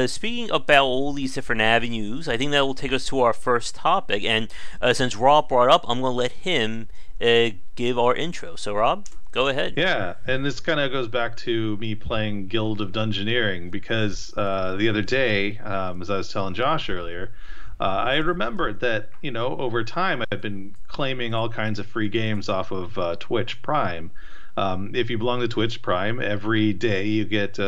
Speaking about all these different avenues, I think that will take us to our first topic. And since Rob brought up, I'm going to let him give our intro. So, Rob, go ahead. Yeah, and this kind of goes back to me playing Guild of Dungeoneering because the other day, as I was telling Josh earlier, I remembered that, over time I've been claiming all kinds of free games off of Twitch Prime. If you belong to Twitch Prime, every day you get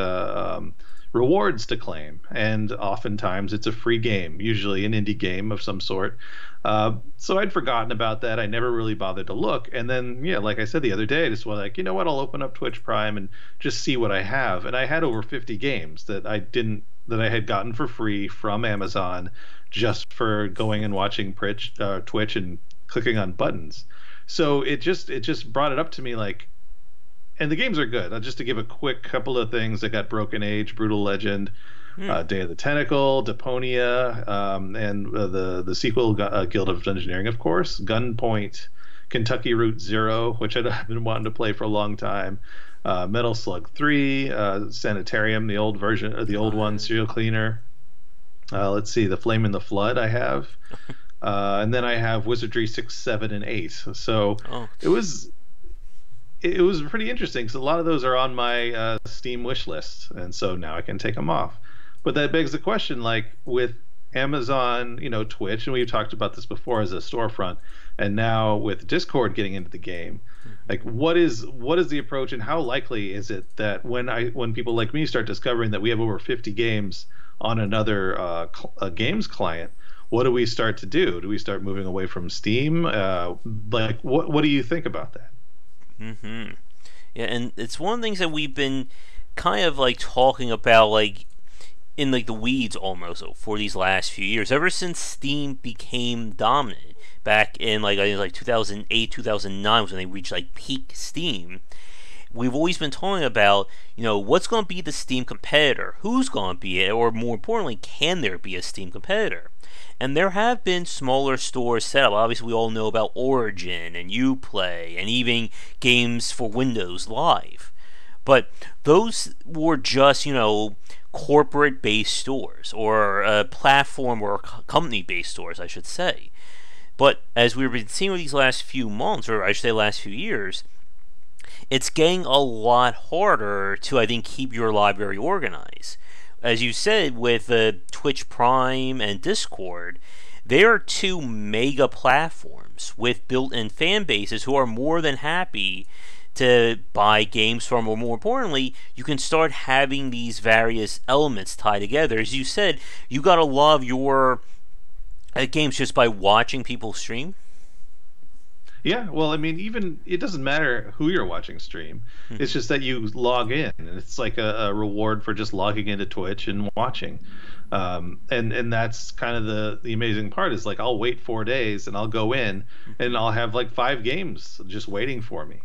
rewards to claim, and oftentimes it's a free game, usually an indie game of some sort. So I'd forgotten about that. I never really bothered to look. And then, yeah, like I said the other day, I just was like, you know what? I'll open up Twitch Prime and just see what I have. And I had over 50 games that I had gotten for free from Amazon just for going and watching Twitch and clicking on buttons. So it just brought it up to me like, and the games are good. Just to give a quick couple of things, I got Broken Age, Brutal Legend, Day of the Tentacle, Deponia, and the sequel, Guild of Dungeoneering, of course, Gunpoint, Kentucky Route Zero, which I've been wanting to play for a long time, Metal Slug 3, Sanitarium, the old version, or the old one, Serial Cleaner. Let's see, The Flame in the Flood I have. And then I have Wizardry 6, 7, and 8. So it was pretty interesting because a lot of those are on my Steam wish list, and so now I can take them off. But that begs the question, like with Amazon, Twitch, and we've talked about this before as a storefront, and now with Discord getting into the game, like what is the approach, and how likely is it that when people like me start discovering that we have over 50 games on another games client, what do we start to do? Do we start moving away from Steam? Like what do you think about that? Mm-hmm. Yeah, and it's one of the things that we've been kind of like talking about, like in like the weeds almost for these last few years, ever since Steam became dominant back in like I think like 2008, 2009 was when they reached like peak Steam. We've always been talking about, what's going to be the Steam competitor, who's going to be it, or more importantly, can there be a Steam competitor? And there have been smaller stores set up. Obviously, we all know about Origin and Uplay and even games for Windows Live. But those were just, corporate-based stores, or platform or company-based stores, I should say. But as we've been seeing with these last few months, or I should say last few years, it's getting a lot harder to, I think, keep your library organized. As you said, with Twitch Prime and Discord, they are two mega platforms with built-in fan bases who are more than happy to buy games from, or more importantly, you can start having these various elements tied together. As you said, you got a lot of your games just by watching people stream. Yeah, well, I mean, even it doesn't matter who you're watching stream. It's just that you log in, and it's like a reward for just logging into Twitch and watching. And that's kind of the amazing part is like I'll wait 4 days and I'll go in and I'll have like 5 games just waiting for me.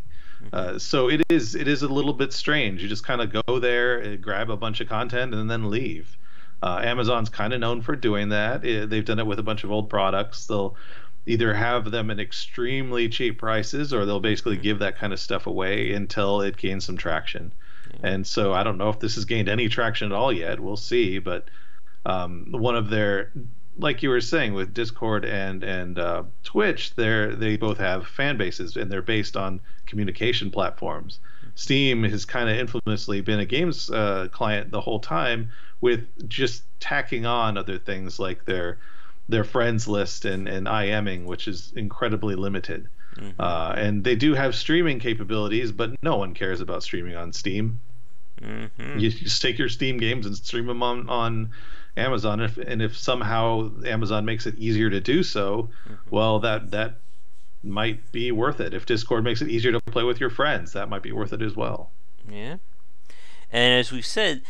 So it is a little bit strange. You just kind of go there, grab a bunch of content, and then leave. Amazon's kind of known for doing that. They've done it with a bunch of old products. They'll either have them at extremely cheap prices, or they'll basically give that kind of stuff away until it gains some traction. And so I don't know if this has gained any traction at all yet. We'll see. But one of their, like you were saying with Discord and Twitch, they both have fan bases, and they're based on communication platforms. Steam has kind of infamously been a games client the whole time, with just tacking on other things like their friends list and IMing, which is incredibly limited. And they do have streaming capabilities, but no one cares about streaming on Steam. You just take your Steam games and stream them on Amazon. If somehow Amazon makes it easier to do so, well, that might be worth it. If Discord makes it easier to play with your friends, that might be worth it as well. Yeah. And as we've said,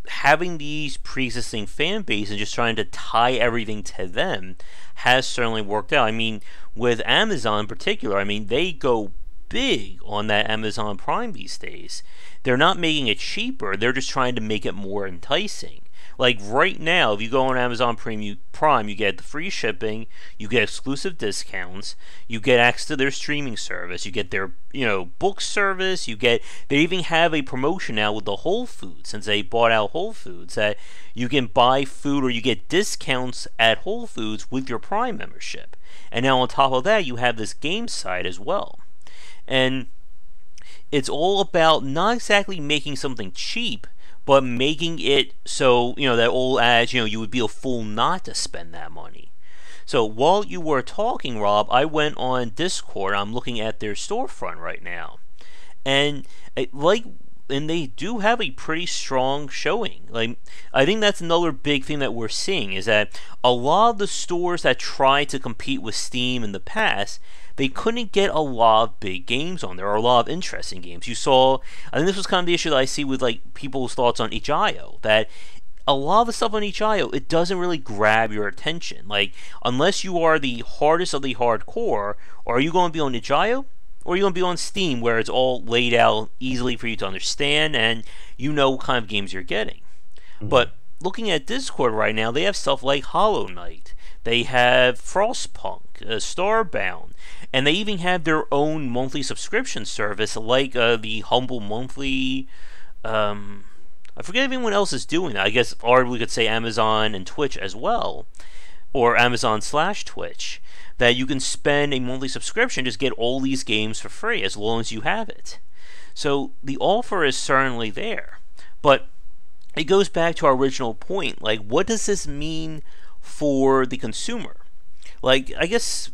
having these pre-existing fan base and just trying to tie everything to them has certainly worked out. I mean, with Amazon in particular, I mean, they go big on that Amazon Prime these days. They're not making it cheaper, they're just trying to make it more enticing. Like right now, if you go on Amazon Prime, you get the free shipping, you get exclusive discounts, you get access to their streaming service, you get their book service, they even have a promotion now with the Whole Foods since they bought out Whole Foods that you can buy food or you get discounts at Whole Foods with your Prime membership. And now on top of that, you have this game side as well. And it's all about not exactly making something cheap, but making it so, that old adage, you would be a fool not to spend that money. So while you were talking, Rob, I went on Discord. I'm looking at their storefront right now. And and they do have a pretty strong showing. Like, I think that's another big thing that we're seeing is that a lot of the stores that tried to compete with Steam in the past, they couldn't get a lot of big games on there, or a lot of interesting games. You saw, I think this was kind of the issue that I see with like people's thoughts on itch.io, that a lot of the stuff on itch.io, it doesn't really grab your attention. Like, unless you are the hardest of the hardcore, are you going to be on itch.io? Or are you going to be on Steam, where it's all laid out easily for you to understand, and you know what kind of games you're getting. Mm-hmm. But looking at Discord right now, they have stuff like Hollow Knight, they have Frostpunk, Starbound, and they even have their own monthly subscription service, like the Humble Monthly. I forget if anyone else is doing that. I guess, or we could say Amazon and Twitch as well, or Amazon/Twitch. That you can spend a monthly subscription, just get all these games for free as long as you have it. So the offer is certainly there. But it goes back to our original point. Like, what does this mean for the consumer? Like, I guess,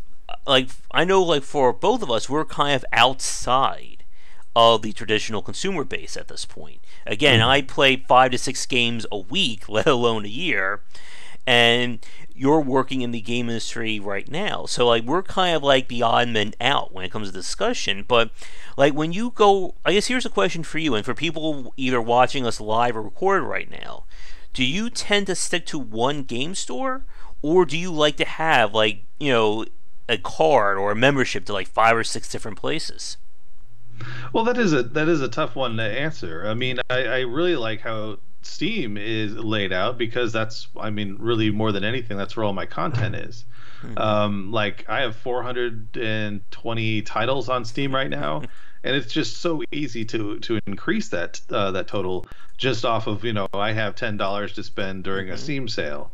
like, I know, like, for both of us, we're kind of outside of the traditional consumer base at this point. Again, I play 5 to 6 games a week, let alone a year. And you're working in the game industry right now. So, like, we're kind of like the odd men out when it comes to discussion. But, like, when you go, I guess here's a question for you, and for people either watching us live or recorded right now. Do you tend to stick to one game store? Or do you like to have, like, a card or a membership to, like, 5 or 6 different places? Well, that is a tough one to answer. I mean, I really like how Steam is laid out, because that's, I mean, really more than anything, that's where all my content is. Like, I have 420 titles on Steam right now, and it's just so easy to increase that total just off of, I have $10 to spend during a Steam sale.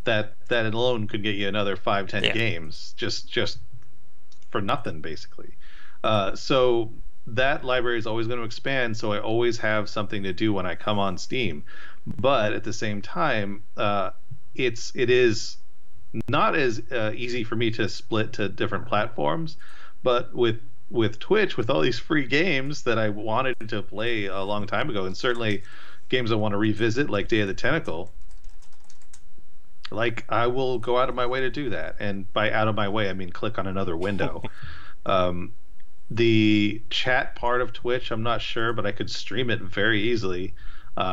That alone could get you another 5-10 games just for nothing, basically. So that library is always going to expand, so I always have something to do when I come on Steam. But at the same time, it is not as easy for me to split to different platforms. But with Twitch, with all these free games that I wanted to play a long time ago, and certainly games I want to revisit, like Day of the Tentacle, like, I will go out of my way to do that. And by out of my way, I mean click on another window. The chat part of Twitch, I'm not sure, but I could stream it very easily,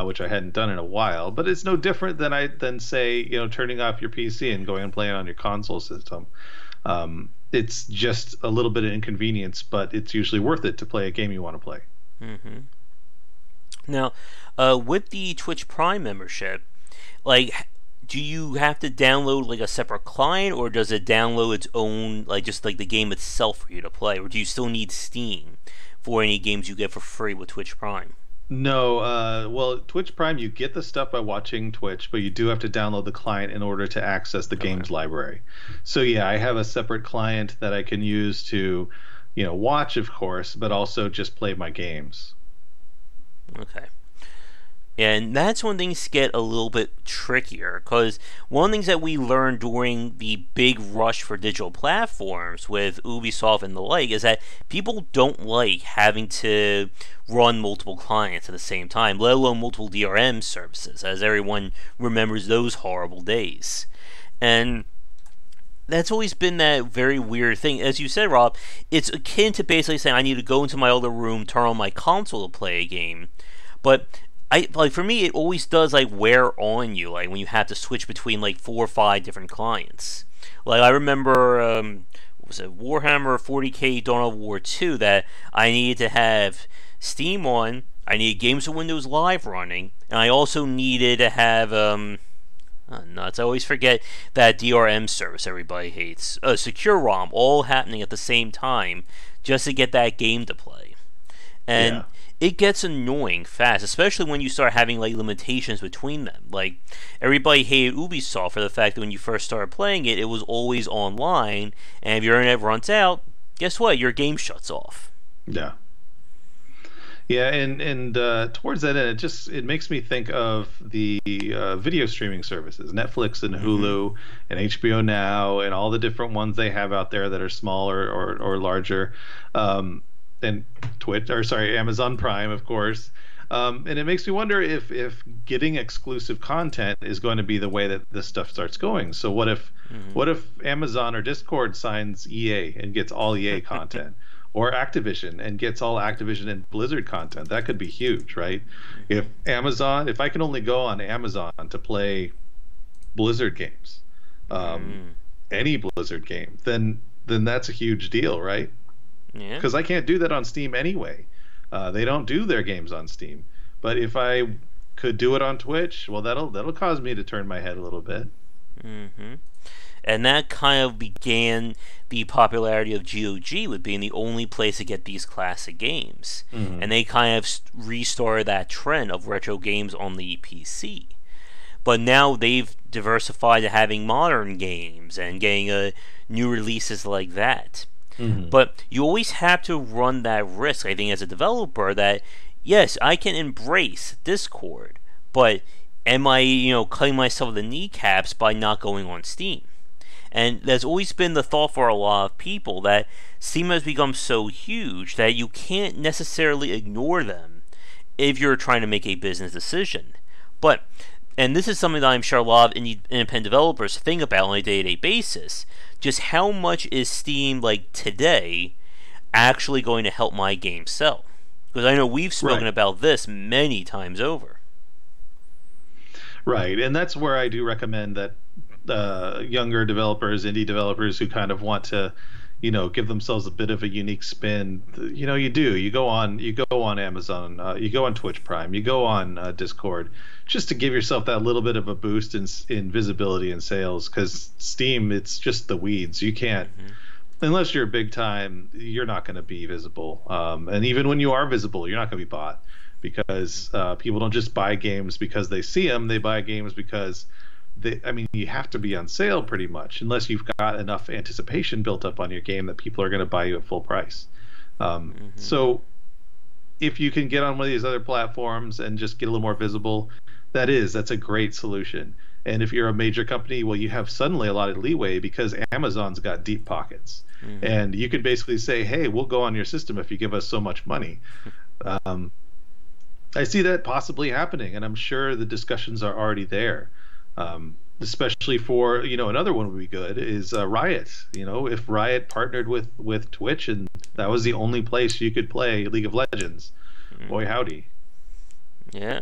which I hadn't done in a while. But it's no different than say, turning off your PC and going and playing on your console system. It's just a little bit of inconvenience, but it's usually worth it to play a game you want to play. Mm-hmm. Now, with the Twitch Prime membership, like, do you have to download like a separate client, or does it download its own, like, just like the game itself for you to play, or do you still need Steam for any games you get for free with Twitch Prime? No, well, Twitch Prime, you get the stuff by watching Twitch, but you do have to download the client in order to access the games library. So yeah, I have a separate client that I can use to, watch, of course, but also just play my games. Okay. And that's when things get a little bit trickier, because one of the things that we learned during the big rush for digital platforms with Ubisoft and the like is that people don't like having to run multiple clients at the same time, let alone multiple DRM services, as everyone remembers those horrible days. And that's always been that very weird thing. As you said, Rob, it's akin to basically saying I need to go into my other room, turn on my console to play a game. But for me, it always does like wear on you, like when you have to switch between like 4 or 5 different clients. Like, I remember, what was it, Warhammer 40k Dawn of War 2, that I needed to have Steam on I needed games with Windows Live running, and I also needed to have oh, nuts. I always forget that DRM service everybody hates. Secure ROM all happening at the same time just to get that game to play. And Yeah. it gets annoying fast, especially when you start having like limitations between them. Like everybody hated Ubisoft for the fact that when you first started playing it, it was always online, and if your internet runs out, guess what? Your game shuts off. Yeah. Yeah, and towards that end, it makes me think of the video streaming services, Netflix and Mm-hmm. Hulu and HBO Now, and all the different ones they have out there that are smaller or larger, and Twitch, or sorry, Amazon Prime, of course. And it makes me wonder if getting exclusive content is going to be the way that this stuff starts going. So Mm-hmm. what if Amazon or Discord signs EA and gets all EA content? Or Activision and gets all Activision and Blizzard content. That could be huge, right? Mm-hmm. If I can only go on Amazon to play Blizzard games, um, Mm-hmm. any Blizzard game, then that's a huge deal, right? Yeah. Because I can't do that on Steam anyway. They don't do their games on Steam. But if I could do it on Twitch, well, that'll cause me to turn my head a little bit. Mm-hmm. And that kind of began the popularity of GOG with being the only place to get these classic games. Hmm. And they kind of restarted that trend of retro games on the PC. But now they've diversified to having modern games and getting new releases like that. Hmm. But you always have to run that risk, I think, as a developer, that yes, I can embrace Discord, but am I, cutting myself the kneecaps by not going on Steam? And there's always been the thought for a lot of people that Steam has become so huge that you can't necessarily ignore them if you're trying to make a business decision. But, and this is something that I'm sure a lot of independent developers think about on a day-to-day basis, just how much is Steam, like today, actually going to help my game sell? Because I know we've spoken Right. about this many times over. Right, and that's where I do recommend that younger developers, indie developers who kind of want to, give themselves a bit of a unique spin. You go on Amazon, you go on Twitch Prime, you go on Discord, just to give yourself that little bit of a boost in visibility and sales. Because Steam, it's just the weeds. You can't, Mm-hmm. unless you're big time, you're not going to be visible. And even when you are visible, you're not going to be bought because people don't just buy games because they see them. They buy games because you have to be on sale pretty much, unless you've got enough anticipation built up on your game that people are going to buy you at full price. Mm-hmm. So if you can get on one of these other platforms and just get a little more visible, that's a great solution. And if you're a major company, well, you have suddenly a lot of leeway because Amazon's got deep pockets. Mm-hmm. And you can basically say, hey, we'll go on your system if you give us so much money. Um, I see that possibly happening, and I'm sure the discussions are already there. Especially for, another one would be good is Riot. If Riot partnered with Twitch and that was the only place you could play League of Legends, Mm-hmm. boy howdy. Yeah.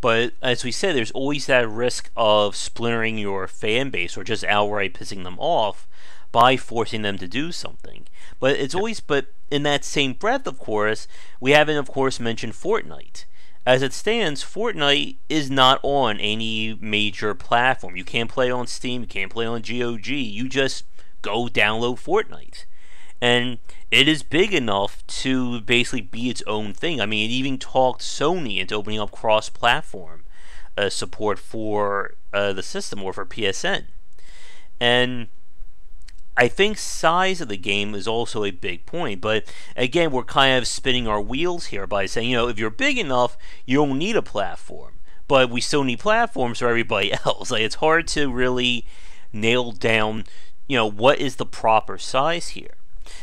But as we said, there's always that risk of splintering your fan base or just outright pissing them off by forcing them to do something. But it's always, but in that same breath, of course, we haven't, of course, mentioned Fortnite. As it stands, Fortnite is not on any major platform. You can't play on Steam, you can't play on GOG. You just go download Fortnite. And it is big enough to basically be its own thing. I mean, it even talked Sony into opening up cross-platform support for the system or for PSN. And I think size of the game is also a big point, but again, we're kind of spinning our wheels here by saying, if you're big enough, you don't need a platform, but we still need platforms for everybody else. Like, it's hard to really nail down, what is the proper size here.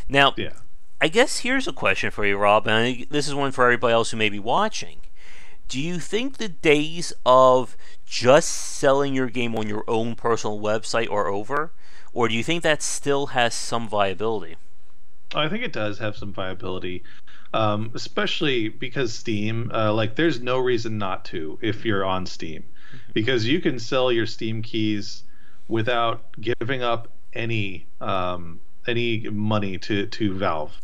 Now, Yeah. I guess here's a question for you, Rob, and I think this is one for everybody else who may be watching. Do you think the days of just selling your game on your own personal website are over? Or do you think that still has some viability? I think it does have some viability, especially because Steam, there's no reason not to if you're on Steam, because you can sell your Steam keys without giving up any money to Valve.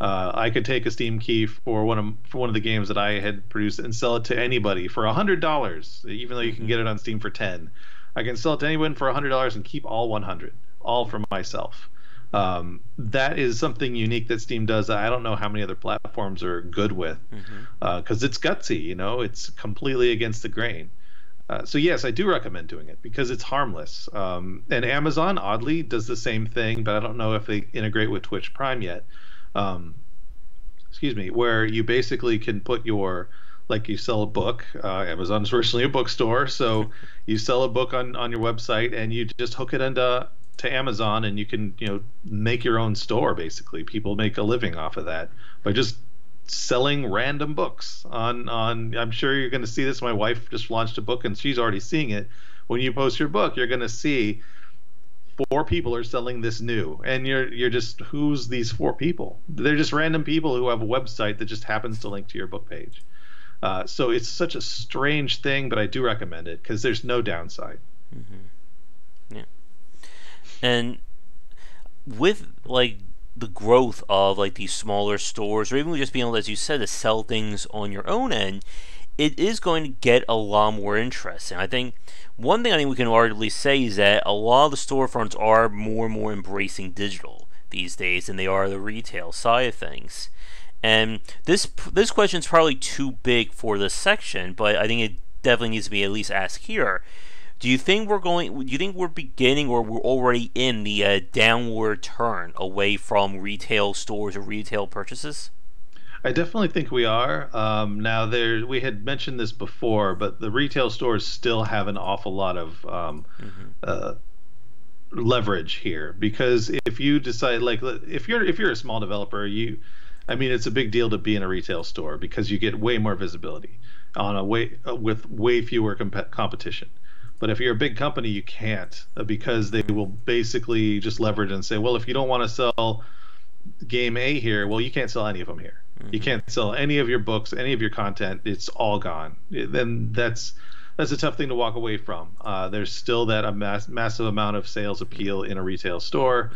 I could take a Steam key for one of the games that I had produced and sell it to anybody for $100, even though you can Hmm. get it on Steam for 10. I can sell it to anyone for $100 and keep all 100, all for myself. That is something unique that Steam does that I don't know how many other platforms are good with, Hmm. because it's gutsy, it's completely against the grain. So yes, I do recommend doing it because it's harmless. And Amazon, oddly, does the same thing, but I don't know if they integrate with Twitch Prime yet. Um, excuse me, where you basically can put like you sell a book. Amazon's originally a bookstore, so you sell a book on your website and you just hook it into to Amazon, and you can make your own store. Basically, people make a living off of that by just selling random books on. I'm sure you're going to see this. My wife just launched a book and she's already seeing it. When you post your book, you're going to see four people are selling this new, and you're just, who's these four people? They're just random people who have a website that just happens to link to your book page. So it's such a strange thing, but I do recommend it because there's no downside. Hmm. Yeah. And with like the growth of like these smaller stores, or even just being able, as you said, to sell things on your own end, it is going to get a lot more interesting. I think one thing I think we can arguably say is that a lot of the storefronts are more and more embracing digital these days than they are the retail side of things. And this question is probably too big for this section, but I think it definitely needs to be at least asked here. Do you think we're going? Do you think we're beginning, or we're already in the downward turn away from retail stores or retail purchases? I definitely think we are. Now, we had mentioned this before, but the retail stores still have an awful lot of Mm-hmm. uh, leverage here, because if you decide, like, if you're a small developer, I mean, it's a big deal to be in a retail store because you get way more visibility on a way with way fewer competition. But if you're a big company, you can't, because they will basically just leverage and say, well, if you don't want to sell game A here, well, you can't sell any of them here. You Mm-hmm. can't sell any of your books, any of your content. It's all gone. Then that's a tough thing to walk away from. There's still that massive amount of sales appeal in a retail store.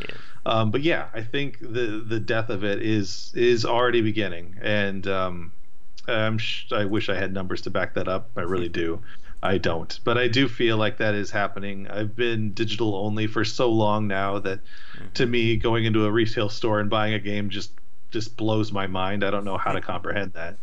Yeah. But yeah, I think the death of it is already beginning, and I wish I had numbers to back that up. I really do. I don't, but I do feel like that is happening. I've been digital only for so long now that, to Mm-hmm. me, going into a retail store and buying a game just blows my mind. I don't know how to comprehend that.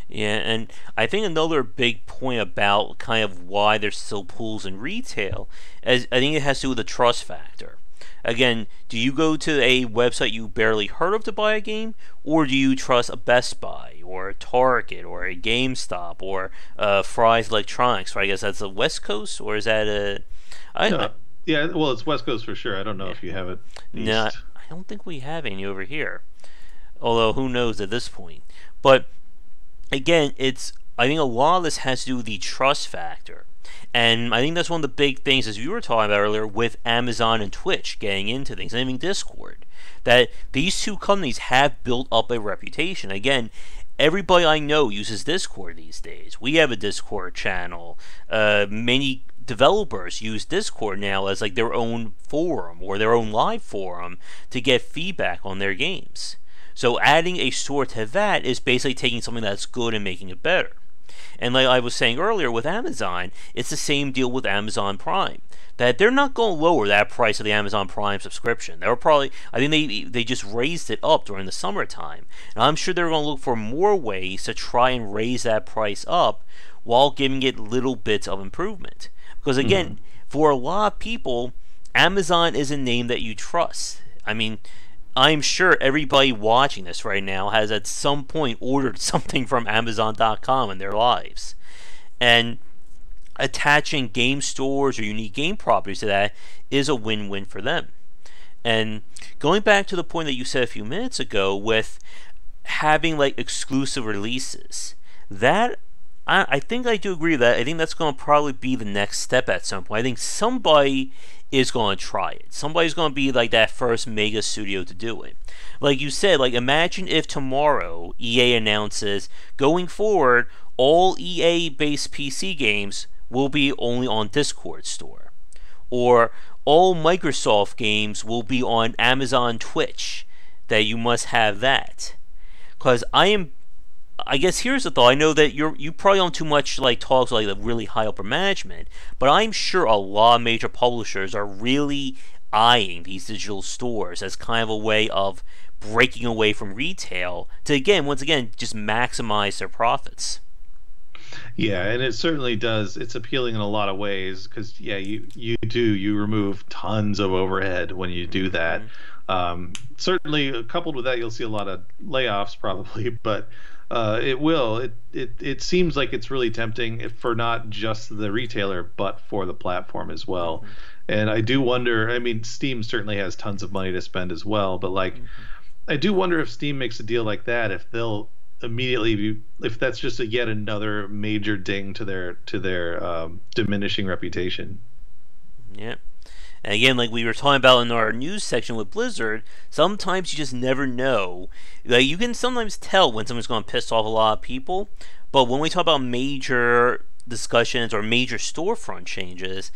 Yeah, and I think another big point about kind of why there's still pools in retail, as I think it has to do with the trust factor. Again, do you go to a website you barely heard of to buy a game, or do you trust a Best Buy or a Target or a GameStop or Fry's Electronics? Right, I guess that's the West Coast, or is that a? I No, yeah, well, it's West Coast for sure. I don't know yeah. if you have it No, East. I don't think we have any over here. Although who knows at this point? But again, it's I think a lot of this has to do with the trust factor. And I think that's one of the big things, as you were talking about earlier, with Amazon and Twitch getting into things, and even Discord, that these two companies have built up a reputation. Again, everybody I know uses Discord these days. We have a Discord channel. Many developers use Discord now as like their own forum or their own live forum to get feedback on their games. So adding a store to that is basically taking something that's good and making it better. And like I was saying earlier with Amazon, it's the same deal with Amazon Prime. That they're not going to lower that price of the Amazon Prime subscription. They were probably, I think they just raised it up during the summertime. And I'm sure they're going to look for more ways to try and raise that price up while giving it little bits of improvement. Because Hmm. again, for a lot of people, Amazon is a name that you trust. I mean, I'm sure everybody watching this right now has at some point ordered something from Amazon.com in their lives. And attaching game stores or unique game properties to that is a win win for them. And going back to the point that you said a few minutes ago with having like exclusive releases, that I think I do agree with that. I think that's going to probably be the next step at some point. I think somebody is going to try it. Somebody's going to be like that first mega studio to do it. Like you said, like imagine if tomorrow EA announces going forward all EA based PC games will be only on Discord store, or all Microsoft games will be on Amazon Twitch. that you must have that. Because I guess here's the thought. I know that you probably don't too much like talks like the really high upper management, but I'm sure a lot of major publishers are really eyeing these digital stores as kind of a way of breaking away from retail to once again, just maximize their profits. Yeah, and it certainly does. It's appealing in a lot of ways because yeah, you remove tons of overhead when you do that. Mm-hmm. Certainly, coupled with that, you'll see a lot of layoffs probably, but it will. It seems like it's really tempting for not just the retailer, but for the platform as well. Mm-hmm. And I do wonder. I mean, Steam certainly has tons of money to spend as well, but like, I do wonder if Steam makes a deal like that, if they'll immediately be, if that's just a yet another major ding to their diminishing reputation. Yeah. And again, like we were talking about in our news section with Blizzard, sometimes you just never know. Like you can sometimes tell when someone's going to piss off a lot of people, but when we talk about major discussions or major storefront changes,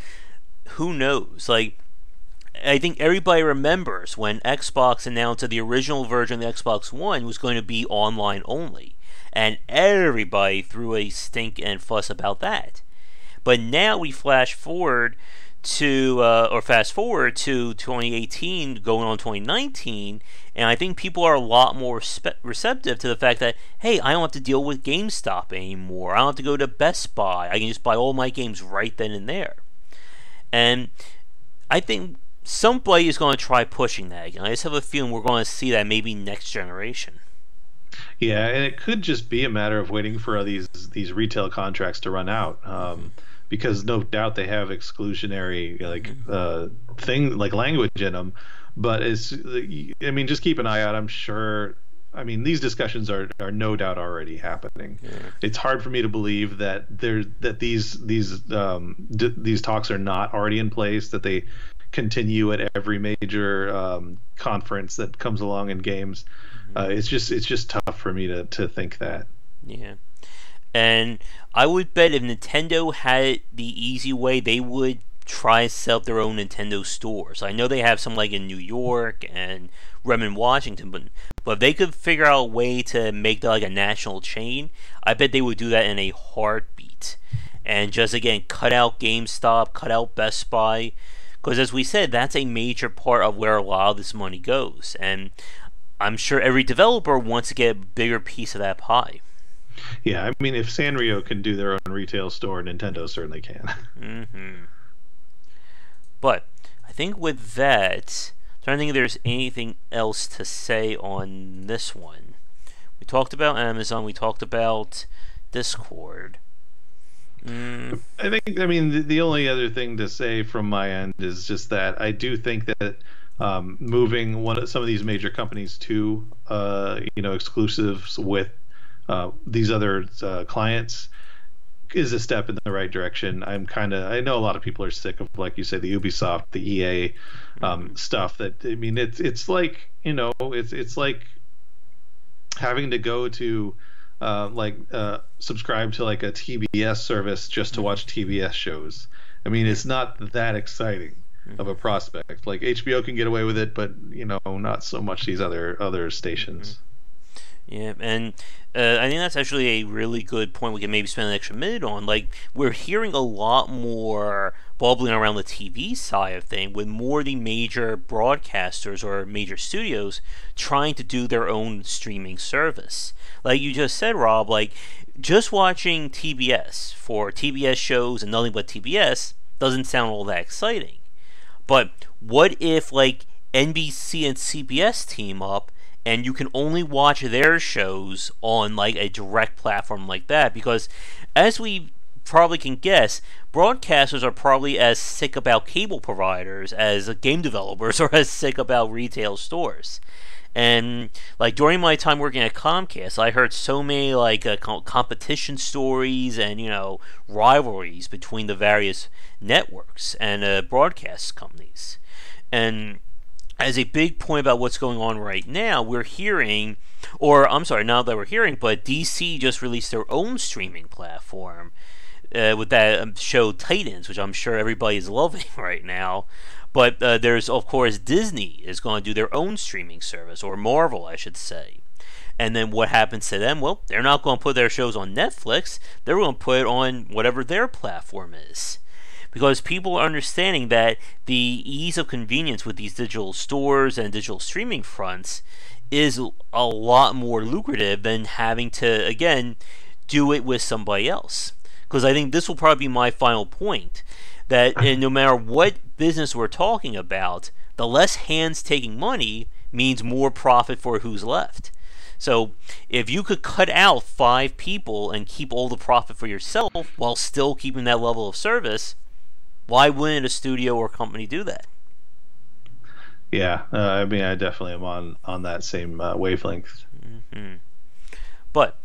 who knows? Like I think everybody remembers when Xbox announced that the original version of the Xbox One was going to be online only, and everybody threw a stink and fuss about that. But now we flash forward to or fast forward to 2018 going on 2019, and I think people are a lot more receptive to the fact that, hey, I don't have to deal with GameStop anymore, I don't have to go to Best Buy, I can just buy all my games right then and there. And I think somebody is going to try pushing that again. I just have a feeling we're going to see that maybe next generation. Yeah, and it could just be a matter of waiting for these retail contracts to run out. Because no doubt they have exclusionary thing like language in them, but I mean, just keep an eye out. I'm sure. I mean, these discussions are no doubt already happening. Yeah. It's hard for me to believe that these talks are not already in place. That they continue at every major conference that comes along in games. It's just tough for me to think that. Yeah. And I would bet if Nintendo had it the easy way, they would try to set up their own Nintendo stores. I know they have some like in New York and Redmond, Washington, but if they could figure out a way to make that like a national chain, I bet they would do that in a heartbeat. And just again, cut out GameStop, cut out Best Buy, because as we said, that's a major part of where a lot of this money goes. And I'm sure every developer wants to get a bigger piece of that pie. Yeah, I mean, if Sanrio can do their own retail store, Nintendo certainly can. But I think with that, I'm trying to think if there's anything else to say on this one. We talked about Amazon. We talked about Discord. I think, I mean, the only other thing to say from my end is just that I do think that moving some of these major companies to exclusives with these other clients is a step in the right direction. I know a lot of people are sick of, like you say, the Ubisoft, the EA stuff. That, I mean, it's like, it's like having to go to subscribe to like a TBS service just to watch TBS shows. I mean, it's not that exciting of a prospect. Like HBO can get away with it, but not so much these other stations. Yeah, and I think that's actually a really good point we can maybe spend an extra minute on. Like, we're hearing a lot more bubbling around the TV side of things, with more of the major broadcasters or major studios trying to do their own streaming service. Like you just said, Rob, like, just watching TBS for TBS shows and nothing but TBS doesn't sound all that exciting. But what if, like, NBC and CBS team up and you can only watch their shows on like a direct platform like that? Because as we probably can guess, broadcasters are probably as sick about cable providers as game developers are as sick about retail stores. And like during my time working at Comcast, I heard so many like competition stories and rivalries between the various networks and broadcast companies. And as a big point about what's going on right now, we're hearing, or I'm sorry, not that we're hearing, but DC just released their own streaming platform with that show Titans, which I'm sure everybody's loving right now. But there's, of course, Disney is going to do their own streaming service, or Marvel, I should say. And then what happens to them? Well, they're not going to put their shows on Netflix. They're going to put it on whatever their platform is. Because people are understanding that the ease of convenience with these digital stores and digital streaming fronts is a lot more lucrative than having to, again, do it with somebody else. Because I think this will probably be my final point, that no matter what business we're talking about, the less hands taking money means more profit for who's left. So if you could cut out 5 people and keep all the profit for yourself while still keeping that level of service, why wouldn't a studio or company do that? Yeah, I mean, I definitely am on that same wavelength. But